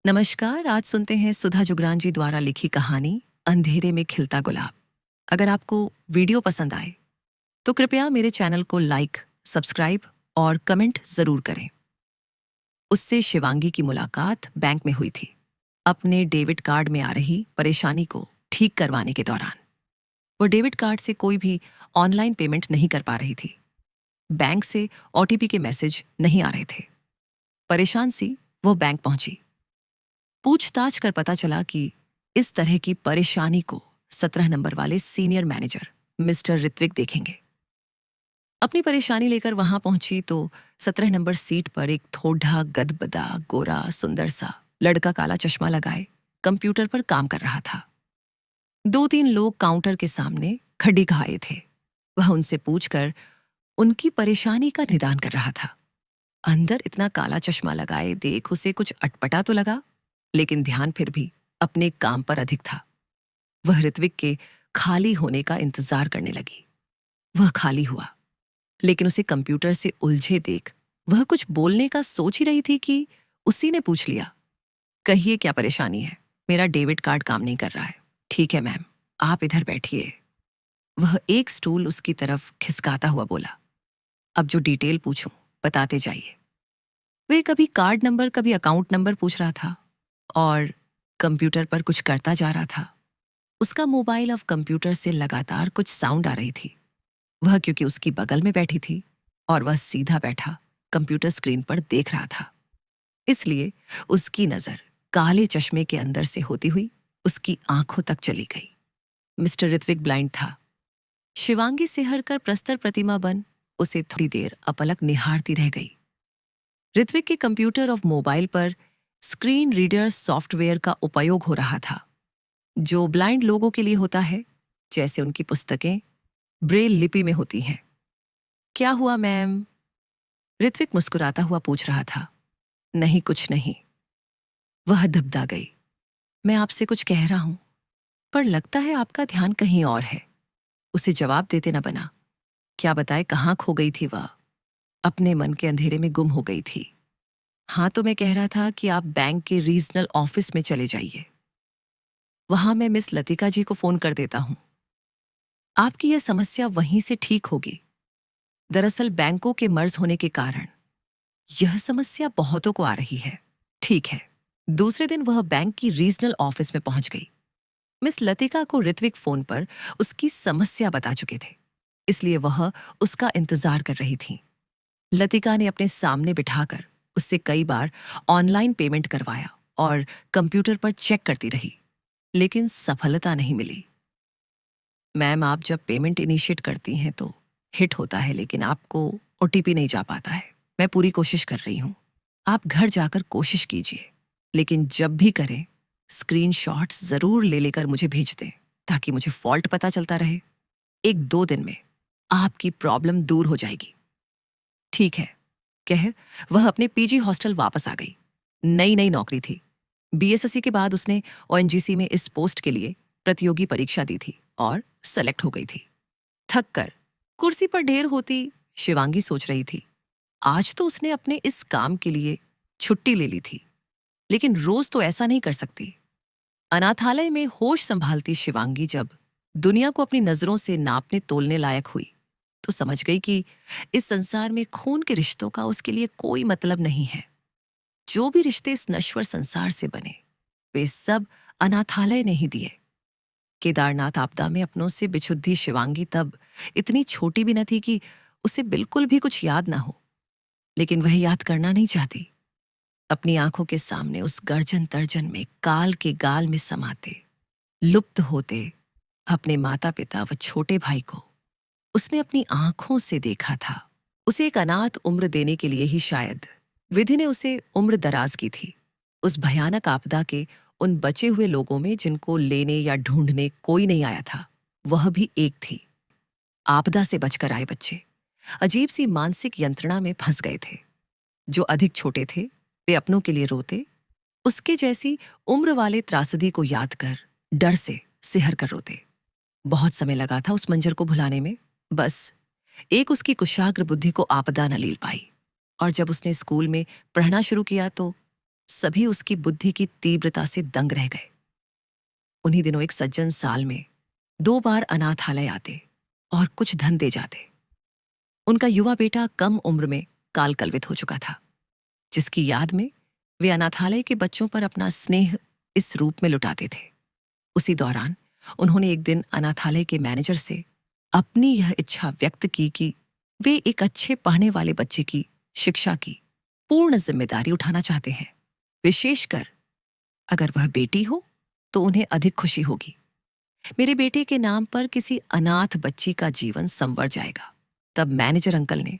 नमस्कार। आज सुनते हैं सुधा जुगरान जी द्वारा लिखी कहानी अंधेरे में खिलता गुलाब। अगर आपको वीडियो पसंद आए तो कृपया मेरे चैनल को लाइक, सब्सक्राइब और कमेंट जरूर करें। उससे शिवांगी की मुलाकात बैंक में हुई थी, अपने डेबिट कार्ड में आ रही परेशानी को ठीक करवाने के दौरान। वो डेबिट कार्ड से कोई भी ऑनलाइन पेमेंट नहीं कर पा रही थी। बैंक से ओटीपी के मैसेज नहीं आ रहे थे। परेशान सी वो बैंक पहुंची। पूछताछ कर पता चला कि इस तरह की परेशानी को 17 नंबर वाले सीनियर मैनेजर मिस्टर ऋत्विक देखेंगे। अपनी परेशानी लेकर वहां पहुंची तो 17 नंबर सीट पर एक थोड़ा गदबदा गोरा सुंदर सा लड़का काला चश्मा लगाए कंप्यूटर पर काम कर रहा था। 2-3 लोग काउंटर के सामने खड़ी खाए थे। वह उनसे पूछकर उनकी परेशानी का निदान कर रहा था। अंदर इतना काला चश्मा लगाए देख उसे कुछ अटपटा तो लगा, लेकिन ध्यान फिर भी अपने काम पर अधिक था। वह ऋत्विक के खाली होने का इंतजार करने लगी। वह खाली हुआ, लेकिन उसे कंप्यूटर से उलझे देख वह कुछ बोलने का सोच ही रही थी कि उसी ने पूछ लिया, कहिए क्या परेशानी है? मेरा डेबिट कार्ड काम नहीं कर रहा है। ठीक है मैम, आप इधर बैठिए। वह एक स्टूल उसकी तरफ खिसकाता हुआ बोला, अब जो डिटेल पूछूं बताते जाइए। वे कभी कार्ड नंबर कभी अकाउंट नंबर पूछ रहा था और कंप्यूटर पर कुछ करता जा रहा था। उसका मोबाइल अब कंप्यूटर से लगातार कुछ साउंड आ रही थी। वह क्योंकि उसकी बगल में बैठी थी और वह सीधा बैठा कंप्यूटर स्क्रीन पर देख रहा था, इसलिए उसकी नजर काले चश्मे के अंदर से होती हुई उसकी आंखों तक चली गई। मिस्टर ऋत्विक ब्लाइंड था। शिवांगी सिहर कर प्रस्तर प्रतिमा बन उसे थोड़ी देर अपलक निहारती रह गई। ऋत्विक के कंप्यूटर और मोबाइल पर स्क्रीन रीडर सॉफ्टवेयर का उपयोग हो रहा था, जो ब्लाइंड लोगों के लिए होता है, जैसे उनकी पुस्तकें ब्रेल लिपि में होती हैं। क्या हुआ मैम? ऋत्विक मुस्कुराता हुआ पूछ रहा था। नहीं, कुछ नहीं। वह दबदा गई। मैं आपसे कुछ कह रहा हूं, पर लगता है आपका ध्यान कहीं और है। उसे जवाब देते न बना। क्या बताए, कहाँ खो गई थी वह? अपने मन के अंधेरे में गुम हो गई थी। हाँ, तो मैं कह रहा था कि आप बैंक के रीजनल ऑफिस में चले जाइए। वहां मैं मिस लतिका जी को फोन कर देता हूं। आपकी यह समस्या वहीं से ठीक होगी। दरअसल बैंकों के मर्ज होने के कारण यह समस्या बहुतों को आ रही है। ठीक है। दूसरे दिन वह बैंक की रीजनल ऑफिस में पहुंच गई। मिस लतिका को ऋत्विक फोन पर उसकी समस्या बता चुके थे, इसलिए वह उसका इंतजार कर रही थी। लतिका ने अपने सामने बिठाकर उससे कई बार ऑनलाइन पेमेंट करवाया और कंप्यूटर पर चेक करती रही, लेकिन सफलता नहीं मिली। मैम, आप जब पेमेंट इनिशिएट करती हैं तो हिट होता है, लेकिन आपको ओटीपी नहीं जा पाता है। मैं पूरी कोशिश कर रही हूं। आप घर जाकर कोशिश कीजिए, लेकिन जब भी करें स्क्रीनशॉट्स जरूर ले लेकर मुझे भेज दें, ताकि मुझे फॉल्ट पता चलता रहे। 1-2 दिन में आपकी प्रॉब्लम दूर हो जाएगी। ठीक है, कह वह अपने पीजी हॉस्टल वापस आ गई। नई नई नौकरी थी। बीएसएससी के बाद उसने ओएनजीसी में इस पोस्ट के लिए प्रतियोगी परीक्षा दी थी और सेलेक्ट हो गई थी। थक कर कुर्सी पर ढेर होती शिवांगी सोच रही थी, आज तो उसने अपने इस काम के लिए छुट्टी ले ली थी, लेकिन रोज तो ऐसा नहीं कर सकती। अनाथालय में होश संभालती शिवांगी जब दुनिया को अपनी नजरों से नापने तोलने लायक हुई, तो समझ गई कि इस संसार में खून के रिश्तों का उसके लिए कोई मतलब नहीं है। जो भी रिश्ते इस नश्वर संसार से बने, वे सब अनाथालय ने ही दिए। केदारनाथ आपदा में अपनों से बिछुद्धी शिवांगी तब इतनी छोटी भी न थी कि उसे बिल्कुल भी कुछ याद ना हो, लेकिन वह याद करना नहीं चाहती। अपनी आंखों के सामने उस गर्जन तर्जन में काल के गाल में समाते, लुप्त होते अपने माता पिता व छोटे भाई को उसने अपनी आंखों से देखा था। उसे एक अनाथ उम्र देने के लिए ही शायद विधि ने उसे उम्र दराज की थी। उस भयानक आपदा के उन बचे हुए लोगों में जिनको लेने या ढूंढने कोई नहीं आया था, वह भी एक थी। आपदा से बचकर आए बच्चे अजीब सी मानसिक यंत्रणा में फंस गए थे। जो अधिक छोटे थे वे अपनों के लिए रोते, उसके जैसी उम्र वाले त्रासदी को याद कर डर से सिहर कर रोते। बहुत समय लगा था उस मंजर को भुलाने में। बस एक उसकी कुशाग्र बुद्धि को आपदा न लील पाई, और जब उसने स्कूल में पढ़ना शुरू किया तो सभी उसकी बुद्धि की तीव्रता से दंग रह गए। उन्हीं दिनों एक सज्जन साल में 2 बार अनाथालय आते और कुछ धन दे जाते। उनका युवा बेटा कम उम्र में कालकलवित हो चुका था, जिसकी याद में वे अनाथालय के बच्चों पर अपना स्नेह इस रूप में लुटाते थे। उसी दौरान उन्होंने एक दिन अनाथालय के मैनेजर से अपनी यह इच्छा व्यक्त की कि वे एक अच्छे पढ़ने वाले बच्चे की शिक्षा की पूर्ण जिम्मेदारी उठाना चाहते हैं। विशेषकर अगर वह बेटी हो तो उन्हें अधिक खुशी होगी। मेरे बेटे के नाम पर किसी अनाथ बच्ची का जीवन संवर जाएगा। तब मैनेजर अंकल ने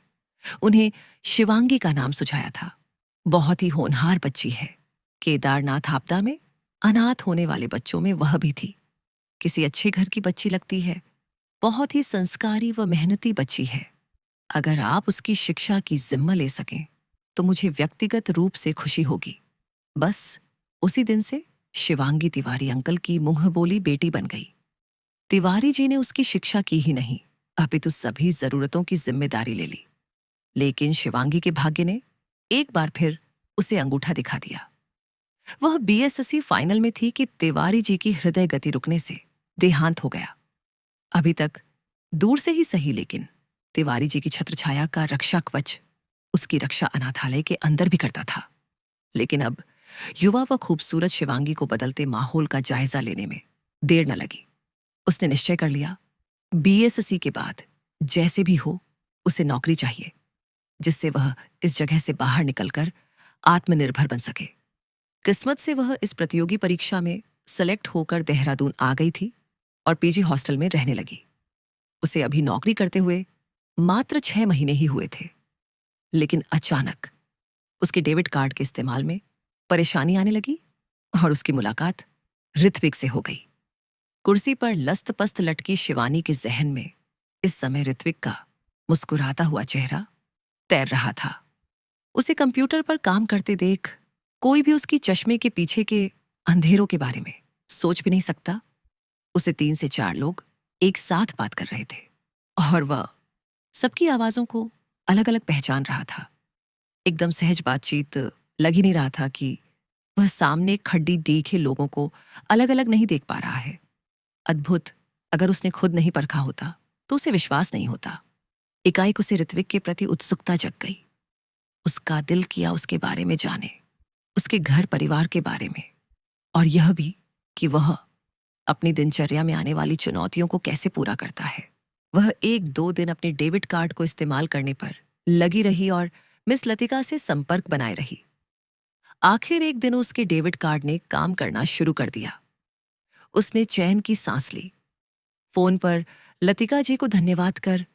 उन्हें शिवांगी का नाम सुझाया था। बहुत ही होनहार बच्ची है। केदारनाथ आपदा में अनाथ होने वाले बच्चों में वह भी थी। किसी अच्छे घर की बच्ची लगती है। बहुत ही संस्कारी व मेहनती बच्ची है। अगर आप उसकी शिक्षा की जिम्मा ले सकें तो मुझे व्यक्तिगत रूप से खुशी होगी। बस उसी दिन से शिवांगी तिवारी अंकल की मुंह बोली बेटी बन गई। तिवारी जी ने उसकी शिक्षा की ही नहीं, अपितु सभी जरूरतों की जिम्मेदारी ले ली। लेकिन शिवांगी के भाग्य ने एक बार फिर उसे अंगूठा दिखा दिया। वह बीएसएससी फाइनल में थी कि तिवारी जी की हृदय गति रुकने से देहांत हो गया। अभी तक दूर से ही सही, लेकिन तिवारी जी की छत्रछाया का रक्षा कवच उसकी रक्षा अनाथालय के अंदर भी करता था। लेकिन अब युवा व खूबसूरत शिवांगी को बदलते माहौल का जायजा लेने में देर न लगी। उसने निश्चय कर लिया, बीएसएससी के बाद जैसे भी हो उसे नौकरी चाहिए, जिससे वह इस जगह से बाहर निकलकर आत्मनिर्भर बन सके। किस्मत से वह इस प्रतियोगी परीक्षा में सेलेक्ट होकर देहरादून आ गई थी और पीजी हॉस्टल में रहने लगी। उसे अभी नौकरी करते हुए मात्र 6 महीने ही हुए थे, लेकिन अचानक उसके डेबिट कार्ड के इस्तेमाल में परेशानी आने लगी और उसकी मुलाकात ऋत्विक से हो गई। कुर्सी पर लस्त-पस्त लटकी शिवानी के जहन में इस समय ऋत्विक का मुस्कुराता हुआ चेहरा तैर रहा था। उसे कंप्यूटर पर काम करते देख कोई भी उसकी चश्मे के पीछे के अंधेरों के बारे में सोच भी नहीं सकता। उसे 3 से 4 लोग एक साथ बात कर रहे थे और वह सबकी आवाजों को अलग अलग पहचान रहा था। एकदम सहज बातचीत लग ही नहीं रहा था कि वह सामने खड्डी देखे लोगों को अलग अलग नहीं देख पा रहा है। अद्भुत, अगर उसने खुद नहीं परखा होता तो उसे विश्वास नहीं होता। एकाएक उसे ऋत्विक के प्रति उत्सुकता जग गई। उसका दिल किया उसके बारे में जाने, उसके घर परिवार के बारे में, और यह भी कि वह अपनी दिनचर्या में आने वाली चुनौतियों को कैसे पूरा करता है। वह 1-2 दिन अपने डेबिट कार्ड को इस्तेमाल करने पर लगी रही और मिस लतिका से संपर्क बनाए रही। आखिर एक दिन उसके डेबिट कार्ड ने काम करना शुरू कर दिया। उसने चैन की सांस ली। फोन पर लतिका जी को धन्यवाद कर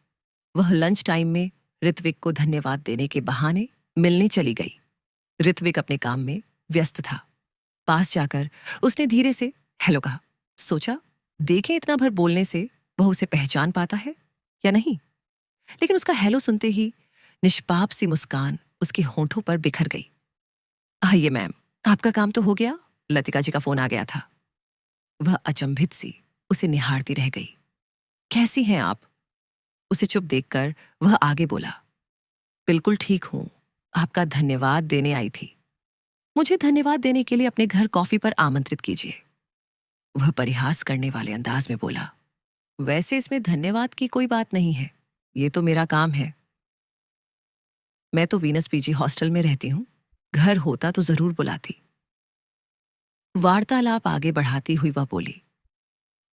वह लंच टाइम में ऋत्विक को धन्यवाद देने के बहाने मिलने चली गई। ऋत्विक अपने काम में व्यस्त था। पास जाकर उसने धीरे से हेलो कहा। सोचा देखें इतना भर बोलने से वह उसे पहचान पाता है या नहीं। लेकिन उसका हेलो सुनते ही निष्पाप सी मुस्कान उसके होंठों पर बिखर गई। आइए मैम, आपका काम तो हो गया। लतिका जी का फोन आ गया था। वह अचंभित सी उसे निहारती रह गई। कैसी हैं आप? उसे चुप देखकर वह आगे बोला, बिल्कुल ठीक हूं, आपका धन्यवाद देने आई थी। मुझे धन्यवाद देने के लिए अपने घर कॉफी पर आमंत्रित कीजिए। वह परिहास करने वाले अंदाज में बोला, वैसे इसमें धन्यवाद की कोई बात नहीं है, ये तो मेरा काम है। मैं तो वीनस पीजी हॉस्टल में रहती हूं, घर होता तो जरूर बुलाती। वार्तालाप आगे बढ़ाती हुई वह बोली,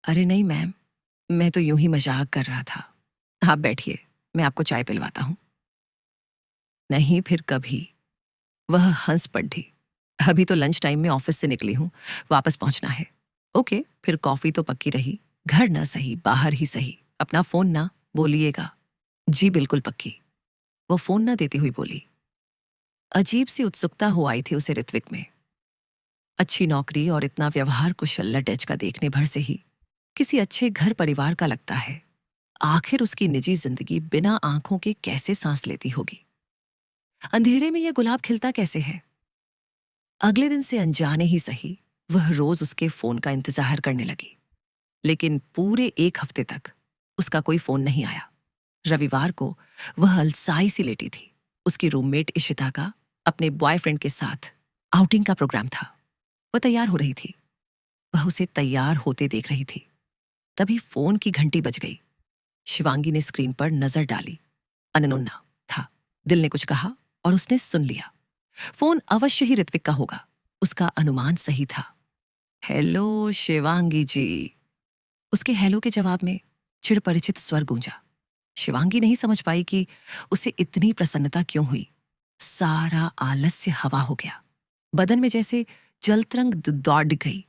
अरे नहीं मैम, मैं तो यूं ही मजाक कर रहा था। आप बैठिए, मैं आपको चाय पिलवाता हूं। नहीं फिर कभी। वह हंस पड़ी। अभी तो लंच टाइम में ऑफिस से निकली हूं, वापस पहुंचना है। ओके, फिर कॉफी तो पक्की रही, घर ना सही बाहर ही सही, अपना फोन ना बोलिएगा। जी बिल्कुल पक्की। वो फोन ना देती हुई बोली। अजीब सी उत्सुकता हो आई थी उसे ऋत्विक में। अच्छी नौकरी और इतना व्यवहार कुशल लटेज का देखने भर से ही किसी अच्छे घर परिवार का लगता है। आखिर उसकी निजी जिंदगी बिना आंखों के कैसे सांस लेती होगी? अंधेरे में यह गुलाब खिलता कैसे है? अगले दिन से अनजाने ही सही वह रोज उसके फोन का इंतजार करने लगी, लेकिन पूरे 1 हफ्ते तक उसका कोई फोन नहीं आया। रविवार को वह अलसाई सी लेटी थी। उसकी रूममेट इशिता का अपने बॉयफ्रेंड के साथ आउटिंग का प्रोग्राम था। वह तैयार हो रही थी। वह उसे तैयार होते देख रही थी। तभी फोन की घंटी बज गई। शिवांगी ने स्क्रीन पर नजर डाली। अनन्या था। दिल ने कुछ कहा और उसने सुन लिया। फोन अवश्य ही ऋत्विक का होगा। उसका अनुमान सही था। हेलो शिवांगी जी। उसके हेलो के जवाब में चिरपरिचित स्वर गूंजा। शिवांगी नहीं समझ पाई कि उसे इतनी प्रसन्नता क्यों हुई। सारा आलस्य हवा हो गया। बदन में जैसे जलतरंग दौड़ गई।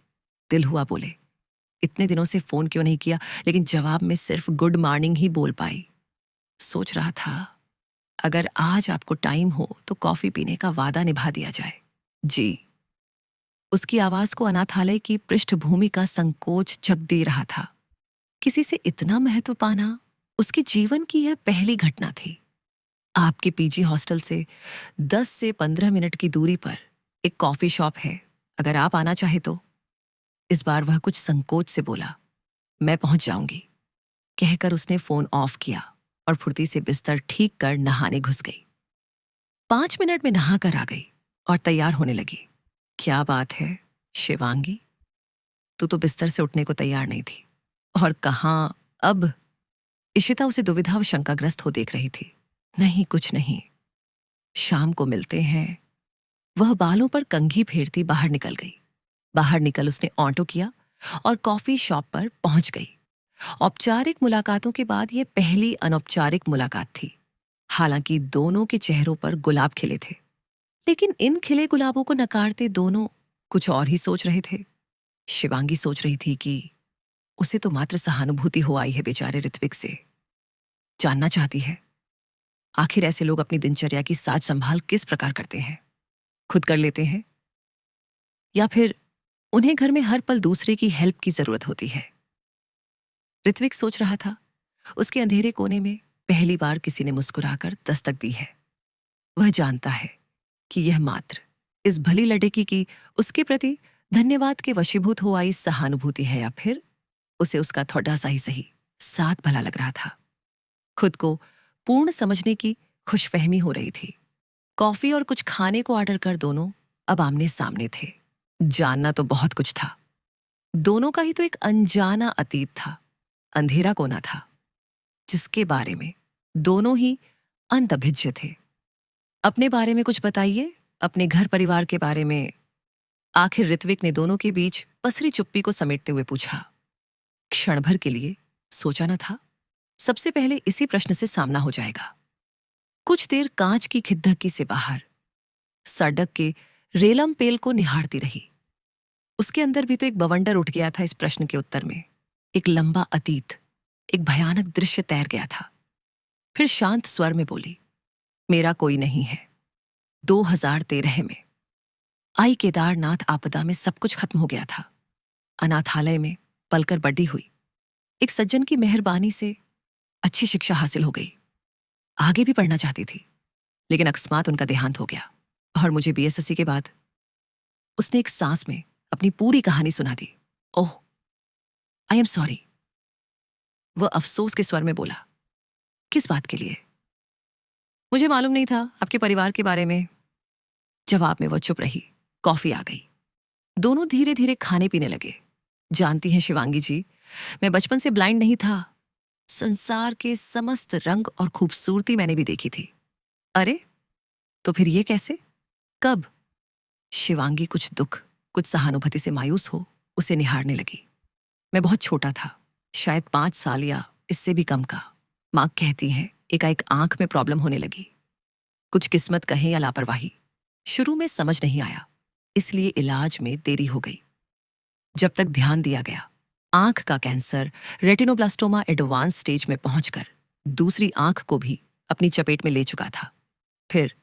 दिल हुआ बोले, इतने दिनों से फोन क्यों नहीं किया, लेकिन जवाब में सिर्फ गुड मॉर्निंग ही बोल पाई। सोच रहा था, अगर आज आपको टाइम हो तो कॉफी पीने का वादा निभा दिया जाए। जी। उसकी आवाज को अनाथालय की पृष्ठभूमि का संकोच जग दे रहा था। किसी से इतना महत्व पाना उसके जीवन की यह पहली घटना थी। आपके पीजी हॉस्टल से 10 से 15 मिनट की दूरी पर एक कॉफी शॉप है, अगर आप आना चाहे तो। इस बार वह कुछ संकोच से बोला, मैं पहुंच जाऊंगी। कहकर उसने फोन ऑफ किया और फुर्ती से बिस्तर ठीक कर नहाने घुस गई। 5 मिनट में नहा कर आ गई और तैयार होने लगी। क्या बात है शिवांगी, तू तो बिस्तर से उठने को तैयार नहीं थी। और कहां अब? इशिता उसे दुविधा व शंकाग्रस्त हो देख रही थी। नहीं, कुछ नहीं, शाम को मिलते हैं। वह बालों पर कंघी फेरती बाहर निकल गई। बाहर निकल उसने ऑटो किया और कॉफी शॉप पर पहुंच गई। औपचारिक मुलाकातों के बाद यह पहली अनौपचारिक मुलाकात थी। हालांकि दोनों के चेहरों पर गुलाब खिले थे, लेकिन इन खिले गुलाबों को नकारते दोनों कुछ और ही सोच रहे थे। शिवांगी सोच रही थी कि उसे तो मात्र सहानुभूति हो आई है बेचारे ऋत्विक से। जानना चाहती है, आखिर ऐसे लोग अपनी दिनचर्या की साज संभाल किस प्रकार करते हैं? खुद कर लेते हैं या फिर उन्हें घर में हर पल दूसरे की हेल्प की जरूरत होती है? ऋत्विक सोच रहा था। उसके अंधेरे कोने में पहली बार किसी ने मुस्कुराकर दस्तक दी है। वह जानता है कि यह मात्र इस भली लड़की की उसके प्रति धन्यवाद के वशीभूत हो आई सहानुभूति है, या फिर उसे उसका थोड़ा सा ही सही साथ भला लग रहा था। खुद को पूर्ण समझने की खुशफहमी हो रही थी। कॉफी और कुछ खाने को ऑर्डर कर दोनों अब आमने सामने थे। जानना तो बहुत कुछ था। दोनों का ही तो एक अनजाना अतीत था, अंधेरा कोना था, जिसके बारे में दोनों ही अनभिज्ञ थे। अपने बारे में कुछ बताइए, अपने घर परिवार के बारे में। आखिर ऋत्विक ने दोनों के बीच पसरी चुप्पी को समेटते हुए पूछा। क्षण भर के लिए सोचा न था, सबसे पहले इसी प्रश्न से सामना हो जाएगा। कुछ देर कांच की खिदधकी से बाहर सड़क के रेलम पेल को निहारती रही। उसके अंदर भी तो एक बवंडर उठ गया था इस प्रश्न के उत्तर में। एक लंबा अतीत, एक भयानक दृश्य तैर गया था। फिर शांत स्वर में बोली, मेरा कोई नहीं है। 2013 में आई केदारनाथ आपदा में सब कुछ खत्म हो गया था। अनाथालय में पलकर बड़ी हुई। एक सज्जन की मेहरबानी से अच्छी शिक्षा हासिल हो गई। आगे भी पढ़ना चाहती थी, लेकिन अकस्मात उनका देहांत हो गया और मुझे बीएसएससी के बाद। उसने एक सांस में अपनी पूरी कहानी सुना दी। ओह, आई एम सॉरी, वह अफसोस के स्वर में बोला। किस बात के लिए? मुझे मालूम नहीं था आपके परिवार के बारे में। जवाब में वह चुप रही। कॉफी आ गई। दोनों धीरे धीरे खाने पीने लगे। जानती हैं शिवांगी जी, मैं बचपन से ब्लाइंड नहीं था। संसार के समस्त रंग और खूबसूरती मैंने भी देखी थी। अरे, तो फिर ये कैसे? कब? शिवांगी कुछ दुख, कुछ सहानुभूति से मायूस हो उसे निहारने लगी। मैं बहुत छोटा था, शायद 5 साल या इससे भी कम का। माँ कहती हैं एकाएक आंख में प्रॉब्लम होने लगी। कुछ किस्मत कहें या लापरवाही, शुरू में समझ नहीं आया, इसलिए इलाज में देरी हो गई। जब तक ध्यान दिया गया, आंख का कैंसर रेटिनोब्लास्टोमा एडवांस स्टेज में पहुंचकर दूसरी आंख को भी अपनी चपेट में ले चुका था। फिर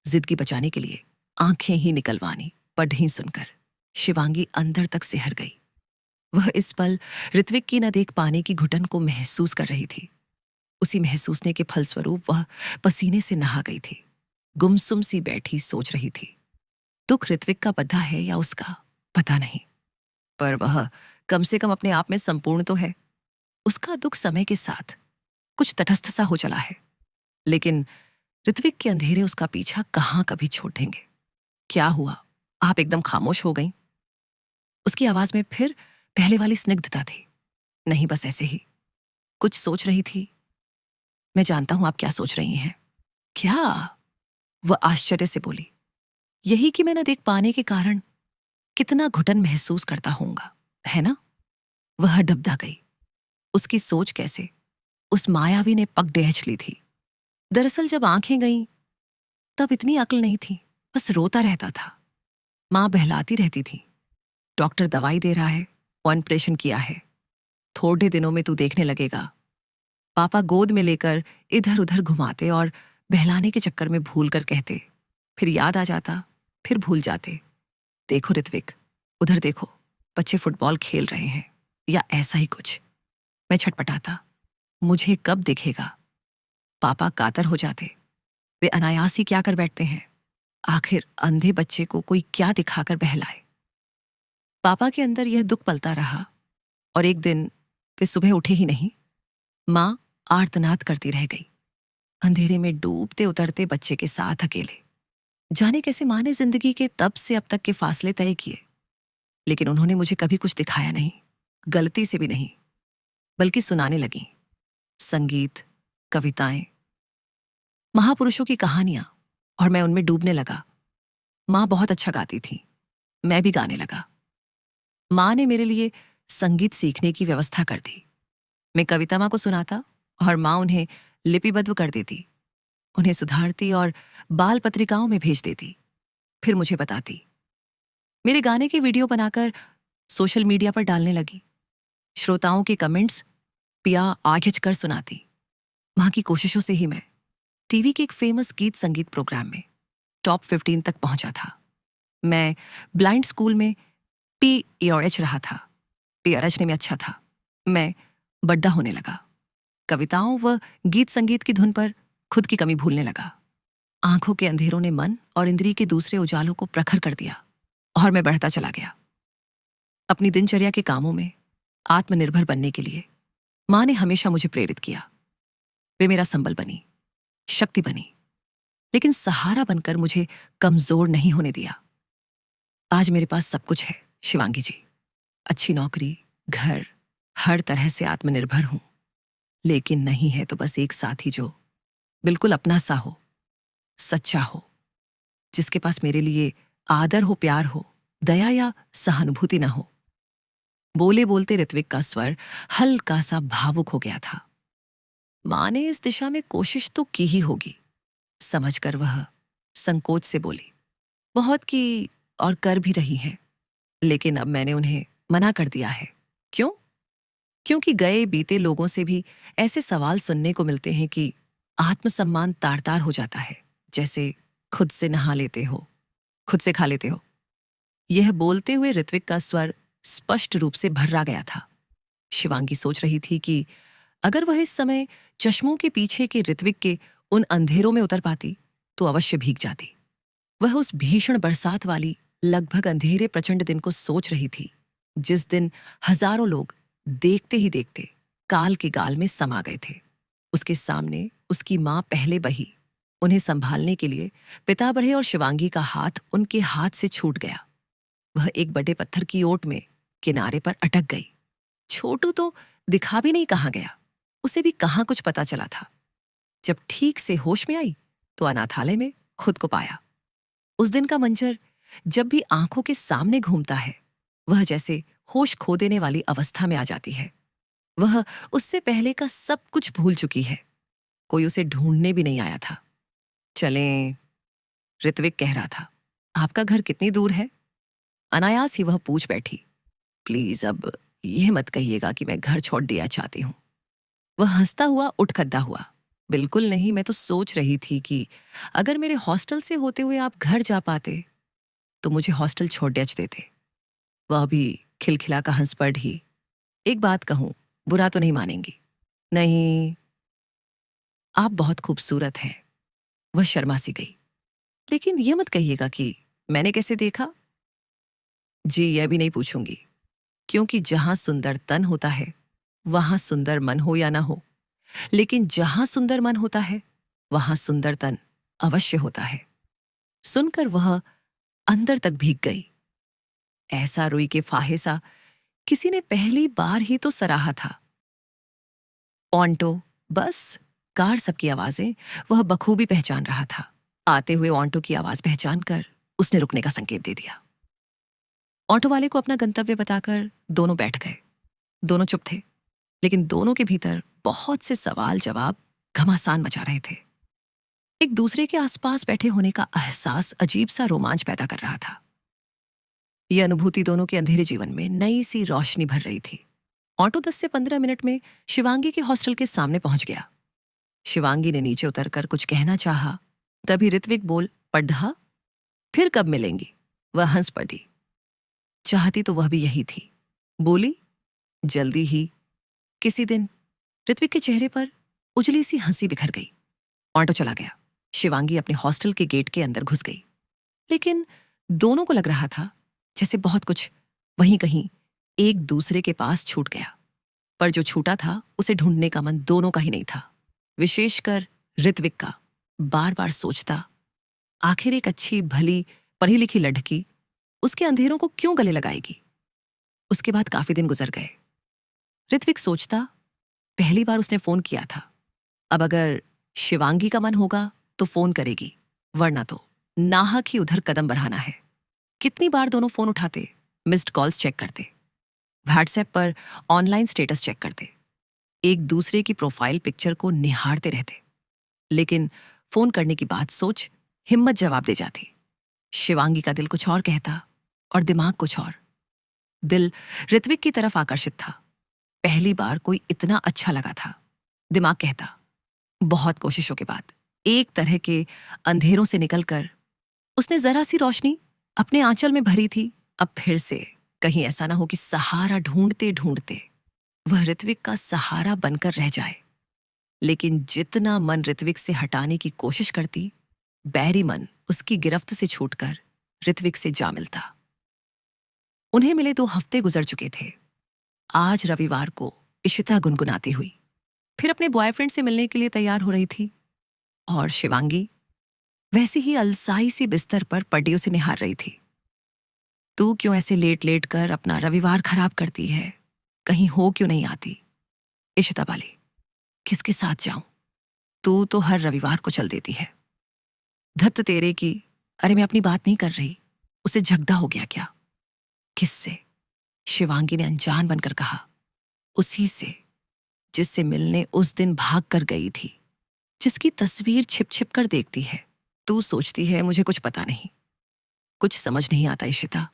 जिंदगी बचाने के लिए आंखें ही निकलवानी पढ़ी सुनकर शिवांगी अंदर तक सिहर गई। वह इस पल ऋत्विक की न देख पाने की घुटन को महसूस कर रही थी। उसी महसूसने के फलस्वरूप वह पसीने से नहा गई थी। गुमसुम सी बैठी सोच रही थी, दुख ऋत्विक का बद्धा है या उसका, पता नहीं, पर वह कम से कम अपने आप में संपूर्ण तो है। उसका दुख समय के साथ कुछ तटस्थ सा हो चला है, लेकिन ऋत्विक के अंधेरे उसका पीछा कहां कभी छोड़ेंगे। क्या हुआ, आप एकदम खामोश हो गईं। उसकी आवाज में फिर पहले वाली स्निग्धता थी। नहीं, बस ऐसे ही कुछ सोच रही थी। मैं जानता हूं आप क्या सोच रही हैं। क्या? वह आश्चर्य से बोली। यही कि मैं न देख पाने के कारण कितना घुटन महसूस करता होऊंगा, है ना? वह डबडा गई। उसकी सोच कैसे उस मायावी ने पगडंडी ली थी। दरअसल जब आंखें गईं तब इतनी अक्ल नहीं थी, बस रोता रहता था। मां बहलाती रहती थी, डॉक्टर दवाई दे रहा है, ऑपरेशन किया है, थोड़े दिनों में तू देखने लगेगा। पापा गोद में लेकर इधर उधर घुमाते और बहलाने के चक्कर में भूल कर कहते, फिर याद आ जाता, फिर भूल जाते। देखो ऋत्विक, उधर देखो, बच्चे फुटबॉल खेल रहे हैं या ऐसा ही कुछ। मैं छटपटाता, मुझे कब दिखेगा? पापा कातर हो जाते। वे अनायास ही क्या कर बैठते हैं? आखिर अंधे बच्चे को कोई क्या दिखाकर बहलाए? पापा के अंदर यह दुख पलता रहा और एक दिन वे सुबह उठे ही नहीं। मां आर्तनाद करती रह गई, अंधेरे में डूबते उतरते बच्चे के साथ अकेले। जाने कैसे मां ने जिंदगी के तब से अब तक के फासले तय किए, लेकिन उन्होंने मुझे कभी कुछ दिखाया नहीं, गलती से भी नहीं, बल्कि सुनाने लगी संगीत, कविताएं, महापुरुषों की कहानियां, और मैं उनमें डूबने लगा। मां बहुत अच्छा गाती थी, मैं भी गाने लगा। मां ने मेरे लिए संगीत सीखने की व्यवस्था कर दी। मैं कविता मां को सुनाता और मां उन्हें लिपिबद्ध कर देती, उन्हें सुधारती और बाल पत्रिकाओं में भेज देती, फिर मुझे बताती। मेरे गाने के वीडियो बनाकर सोशल मीडिया पर डालने लगी। श्रोताओं के कमेंट्स पिया आगे कर सुनाती। मां की कोशिशों से ही मैं टीवी के एक फेमस गीत संगीत प्रोग्राम में टॉप 15 तक पहुंचा था। मैं ब्लाइंड स्कूल में PERH रहा था। PERH में अच्छा था। मैं बड्डा होने लगा। कविताओं व गीत संगीत की धुन पर खुद की कमी भूलने लगा। आंखों के अंधेरों ने मन और इंद्रिय के दूसरे उजालों को प्रखर कर दिया और मैं बढ़ता चला गया। अपनी दिनचर्या के कामों में आत्मनिर्भर बनने के लिए मां ने हमेशा मुझे प्रेरित किया। वे मेरा संबल बनी, शक्ति बनी, लेकिन सहारा बनकर मुझे कमजोर नहीं होने दिया। आज मेरे पास सब कुछ है शिवांगी जी, अच्छी नौकरी, घर, हर तरह से आत्मनिर्भर हूं, लेकिन नहीं है तो बस एक साथी जो बिल्कुल अपना सा हो, सच्चा हो, जिसके पास मेरे लिए आदर हो, प्यार हो, दया या सहानुभूति न हो। बोले बोलते ऋत्विक का स्वर हल्का सा भावुक हो गया था। मां ने इस दिशा में कोशिश तो की ही होगी, समझकर वह संकोच से बोली। बहुत की और कर भी रही हैं, लेकिन अब मैंने उन्हें मना कर दिया है। क्यों? क्योंकि गए बीते लोगों से भी ऐसे सवाल सुनने को मिलते हैं कि आत्मसम्मान तार तार हो जाता है, जैसे खुद से नहा लेते हो, खुद से खा लेते हो। यह बोलते हुए ऋत्विक का स्वर स्पष्ट रूप से भर्रा गया था। शिवांगी सोच रही थी कि अगर वह इस समय चश्मों के पीछे के ऋत्विक के उन अंधेरों में उतर पाती तो अवश्य भीग जाती। वह उस भीषण बरसात वाली लगभग अंधेरे प्रचंड दिन को सोच रही थी, जिस दिन हजारों लोग देखते ही देखते काल के गाल में समा गए थे। उसके सामने उसकी मां पहले बही, उन्हें संभालने के लिए पिता बढ़े और शिवांगी का हाथ उनके हाथ से छूट गया। वह एक बड़े पत्थर की ओट में किनारे पर अटक गई। छोटू तो दिखा भी नहीं कहां गया, उसे भी कहां कुछ पता चला था। जब ठीक से होश में आई तो अनाथालय में खुद को पाया। उस दिन का मंजर जब भी आंखों के सामने घूमता है, वह जैसे होश खो देने वाली अवस्था में आ जाती है। वह उससे पहले का सब कुछ भूल चुकी है, कोई उसे ढूंढने भी नहीं आया था। चलें, ऋत्विक कह रहा था। आपका घर कितनी दूर है? अनायास ही वह पूछ बैठी। प्लीज अब यह मत कहिएगा कि मैं घर छोड़ दिया चाहती हूं। वह हंसता हुआ उठ खद्दा हुआ। बिल्कुल नहीं, मैं तो सोच रही थी कि अगर मेरे हॉस्टल से होते हुए आप घर जा पाते तो मुझे हॉस्टल छोड़ डच देते। वह भी खिलखिला का हंस पड़ ही। एक बात कहूं, बुरा तो नहीं मानेंगी? नहीं, आप बहुत खूबसूरत हैं। वह शर्मा सी गई। लेकिन यह मत कहिएगा कि मैंने कैसे देखा। जी, यह भी नहीं पूछूंगी, क्योंकि जहां सुंदर तन होता है वहां सुंदर मन हो या ना हो, लेकिन जहां सुंदर मन होता है वहां सुंदर तन अवश्य होता है। सुनकर वह अंदर तक भीग गई। ऐसा रुई के फाहे सा किसी ने पहली बार ही तो सराहा था। ऑन्टो, बस कार सबकी आवाजें वह बखूबी पहचान रहा था। आते हुए ऑन्टो की आवाज पहचान कर उसने रुकने का संकेत दे दिया। ऑटो वाले को अपना गंतव्य बताकर दोनों बैठ गए। दोनों चुप थे, लेकिन दोनों के भीतर बहुत से सवाल जवाब घमासान मचा रहे थे। एक दूसरे के आसपास बैठे होने का एहसास अजीब सा रोमांच पैदा कर रहा था। यह अनुभूति दोनों के अंधेरे जीवन में नई सी रोशनी भर रही थी। ऑटो 10 से 15 मिनट में शिवांगी के हॉस्टल के सामने पहुंच गया। शिवांगी ने नीचे उतरकर कुछ कहना चाहा, तभी ऋत्विक बोल पढ़ा, फिर कब मिलेंगी? वह हंस पड़ी। चाहती तो वह भी यही थी। बोली, जल्दी ही, किसी दिन। ऋत्विक के चेहरे पर उजली सी हंसी बिखर गई। ऑटो चला गया। शिवांगी अपने हॉस्टल के गेट के अंदर घुस गई, लेकिन दोनों को लग रहा था जैसे बहुत कुछ वहीं कहीं एक दूसरे के पास छूट गया। पर जो छूटा था उसे ढूंढने का मन दोनों का ही नहीं था, विशेषकर ऋत्विक का। बार बार सोचता, आखिर एक अच्छी भली पढ़ी लिखी लड़की उसके अंधेरों को क्यों गले लगाएगी। उसके बाद काफी दिन गुजर गए। ऋत्विक सोचता, पहली बार उसने फोन किया था, अब अगर शिवांगी का मन होगा तो फोन करेगी, वरना तो नाहक ही उधर कदम बढ़ाना है। कितनी बार दोनों फोन उठाते, मिस्ड कॉल्स चेक करते, व्हाट्सएप पर ऑनलाइन स्टेटस चेक करते, एक दूसरे की प्रोफाइल पिक्चर को निहारते रहते, लेकिन फोन करने की बात सोच हिम्मत जवाब दे जाती। शिवांगी का दिल कुछ और कहता और दिमाग कुछ और। दिल ऋत्विक की तरफ आकर्षित था। पहली बार कोई इतना अच्छा लगा था। दिमाग कहता, बहुत कोशिशों के बाद एक तरह के अंधेरों से निकलकर उसने जरा सी रोशनी अपने आंचल में भरी थी। अब फिर से कहीं ऐसा ना हो कि सहारा ढूंढते ढूंढते वह ऋत्विक का सहारा बनकर रह जाए। लेकिन जितना मन ऋत्विक से हटाने की कोशिश करती, बैरी मन उसकी गिरफ्त से छूटकर ऋत्विक से जा मिलता। उन्हें मिले 2 हफ्ते गुजर चुके थे। आज रविवार को इशिता गुनगुनाती हुई फिर अपने बॉयफ्रेंड से मिलने के लिए तैयार हो रही थी, और शिवांगी वैसी ही अलसाई सी बिस्तर पर पड़ी उसे निहार रही थी। तू क्यों ऐसे लेट लेट कर अपना रविवार खराब करती है? कहीं हो क्यों नहीं आती? इशिता बोली, किसके साथ जाऊं? तू तो हर रविवार को चल देती है। धत्त तेरे की। अरे मैं अपनी बात नहीं कर रही, उसे झगड़ा हो गया क्या? किससे? शिवांगी ने अनजान बनकर कहा, उसी से जिससे मिलने उस दिन भाग कर गई थी, जिसकी तस्वीर छिप छिप कर देखती है। तू सोचती है मुझे कुछ पता नहीं। कुछ समझ नहीं आता इशिता।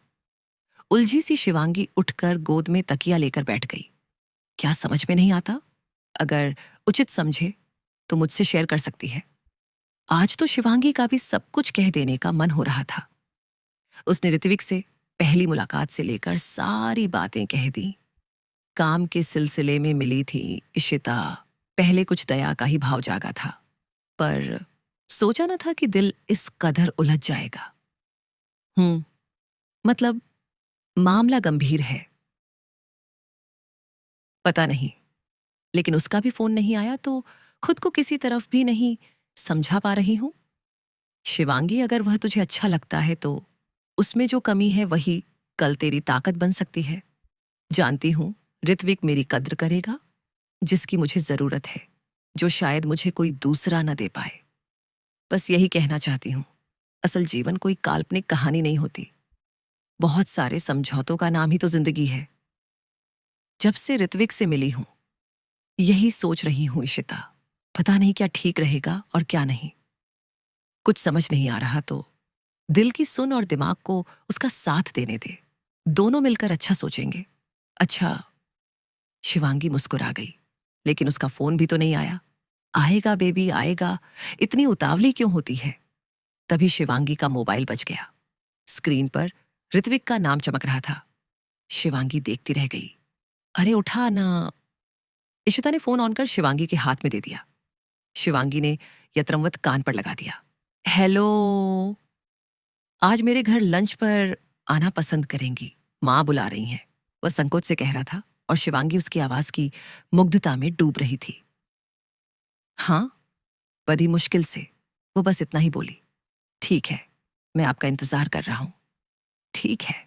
उलझी सी शिवांगी उठकर गोद में तकिया लेकर बैठ गई। क्या समझ में नहीं आता? अगर उचित समझे तो मुझसे शेयर कर सकती है। आज तो शिवांगी का भी सब कुछ कह देने का मन हो रहा था। उसने ऋत्विक से पहली मुलाकात से लेकर सारी बातें कह दी। काम के सिलसिले में मिली थी इशिता। पहले कुछ दया का ही भाव जागा था, पर सोचा न था कि दिल इस कदर उलझ जाएगा। मतलब मामला गंभीर है। पता नहीं, लेकिन उसका भी फोन नहीं आया तो खुद को किसी तरफ भी नहीं समझा पा रही हूं। शिवांगी, अगर वह तुझे अच्छा लगता है तो उसमें जो कमी है वही कल तेरी ताकत बन सकती है। जानती हूं ऋत्विक मेरी कद्र करेगा, जिसकी मुझे जरूरत है, जो शायद मुझे कोई दूसरा न दे पाए। बस यही कहना चाहती हूं। असल जीवन कोई काल्पनिक कहानी नहीं होती। बहुत सारे समझौतों का नाम ही तो जिंदगी है। जब से ऋत्विक से मिली हूं यही सोच रही हूं इशिता, पता नहीं क्या ठीक रहेगा और क्या नहीं। कुछ समझ नहीं आ रहा तो दिल की सुन और दिमाग को उसका साथ देने दे। दोनों मिलकर अच्छा सोचेंगे। अच्छा। शिवांगी मुस्कुरा गई, लेकिन उसका फोन भी तो नहीं आया। आएगा बेबी आएगा, इतनी उतावली क्यों होती है? तभी शिवांगी का मोबाइल बज गया। स्क्रीन पर ऋत्विक का नाम चमक रहा था। शिवांगी देखती रह गई। अरे उठा ना। इशिता ने फोन ऑन कर शिवांगी के हाथ में दे दिया। शिवांगी ने यत्रमवत कान पर लगा दिया। हेलो, आज मेरे घर लंच पर आना पसंद करेंगी, माँ बुला रही हैं, वह संकोच से कह रहा था, और शिवांगी उसकी आवाज की मुग्धता में डूब रही थी। हाँ, बड़ी मुश्किल से वो बस इतना ही बोली। ठीक है, मैं आपका इंतजार कर रहा हूं। ठीक है।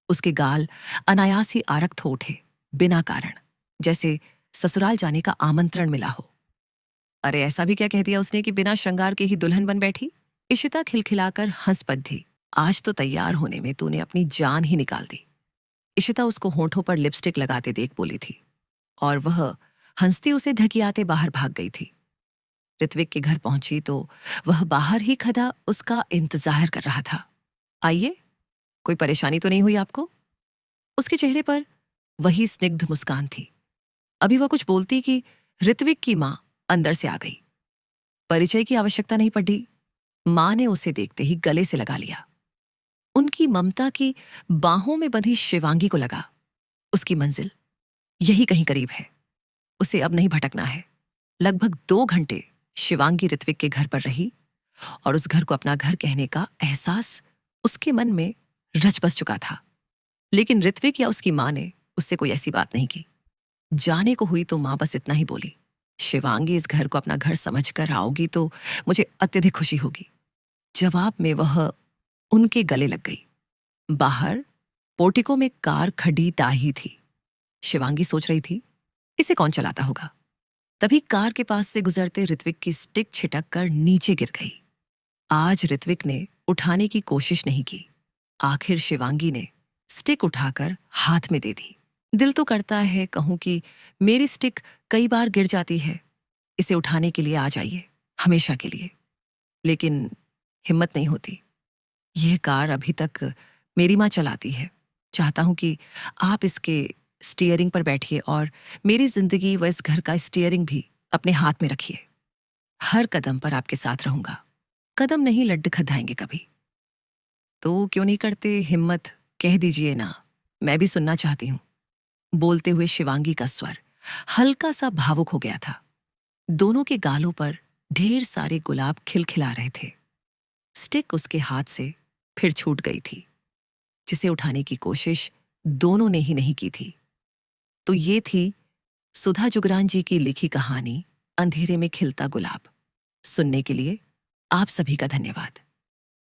उसके गाल अनायास ही आरक्त हो उठे, बिना कारण, जैसे ससुराल जाने का आमंत्रण मिला हो। अरे ऐसा भी क्या कह दिया उसने कि बिना श्रृंगार के ही दुल्हन बन बैठी? इशिता खिलखिलाकर हंस पड़ी। आज तो तैयार होने में तूने अपनी जान ही निकाल दी। इशिता उसको होठों पर लिपस्टिक लगाते देख बोली थी, और वह हंसती उसे धकियाते बाहर भाग गई थी। ऋत्विक के घर पहुंची तो वह बाहर ही खड़ा उसका इंतजार कर रहा था। आइए, कोई परेशानी तो नहीं हुई आपको? उसके चेहरे पर वही स्निग्ध मुस्कान थी। अभी वह कुछ बोलती कि ऋत्विक की मां अंदर से आ गई। परिचय की आवश्यकता नहीं पड़ी। मां ने उसे देखते ही गले से लगा लिया। उनकी ममता की बाहों में बंधी शिवांगी को लगा, उसकी मंजिल यही कहीं करीब है, उसे अब नहीं भटकना है। लगभग 2 घंटे शिवांगी ऋत्विक के घर पर रही और उस घर को अपना घर कहने का एहसास उसके मन में रच बस चुका था। लेकिन ऋत्विक या उसकी मां ने उससे कोई ऐसी बात नहीं की। जाने को हुई तो मां बस इतना ही बोली, शिवांगी इस घर को अपना घर समझकर आओगी तो मुझे अत्यधिक खुशी होगी। जवाब में वह उनके गले लग गई। बाहर पोर्टिको में कार खड़ी ताही थी। शिवांगी सोच रही थी, इसे कौन चलाता होगा? तभी कार के पास से गुजरते ऋत्विक की स्टिक छिटक कर नीचे गिर गई। आज ऋत्विक ने उठाने की कोशिश नहीं की। आखिर शिवांगी ने स्टिक उठाकर हाथ में दे दी। दिल तो करता है कहूं कि मेरी स्टिक कई बार गिर जाती है, इसे उठाने के लिए आ जाइए, हमेशा के लिए। लेकिन हिम्मत नहीं होती। यह कार अभी तक मेरी मां चलाती है। चाहता हूं कि आप इसके स्टीयरिंग पर बैठिए और मेरी जिंदगी व इस घर का स्टीयरिंग भी अपने हाथ में रखिए। हर कदम पर आपके साथ रहूंगा। कदम नहीं लड्ड खदाएंगे कभी। तो क्यों नहीं करते हिम्मत, कह दीजिए ना, मैं भी सुनना चाहती हूं। बोलते हुए शिवांगी का स्वर हल्का सा भावुक हो गया था। दोनों के गालों पर ढेर सारे गुलाब खिलखिला रहे थे। स्टिक उसके हाथ से फिर छूट गई थी, जिसे उठाने की कोशिश दोनों ने ही नहीं की थी। तो ये थी सुधा जुगरान जी की लिखी कहानी अंधेरे में खिलता गुलाब। सुनने के लिए आप सभी का धन्यवाद।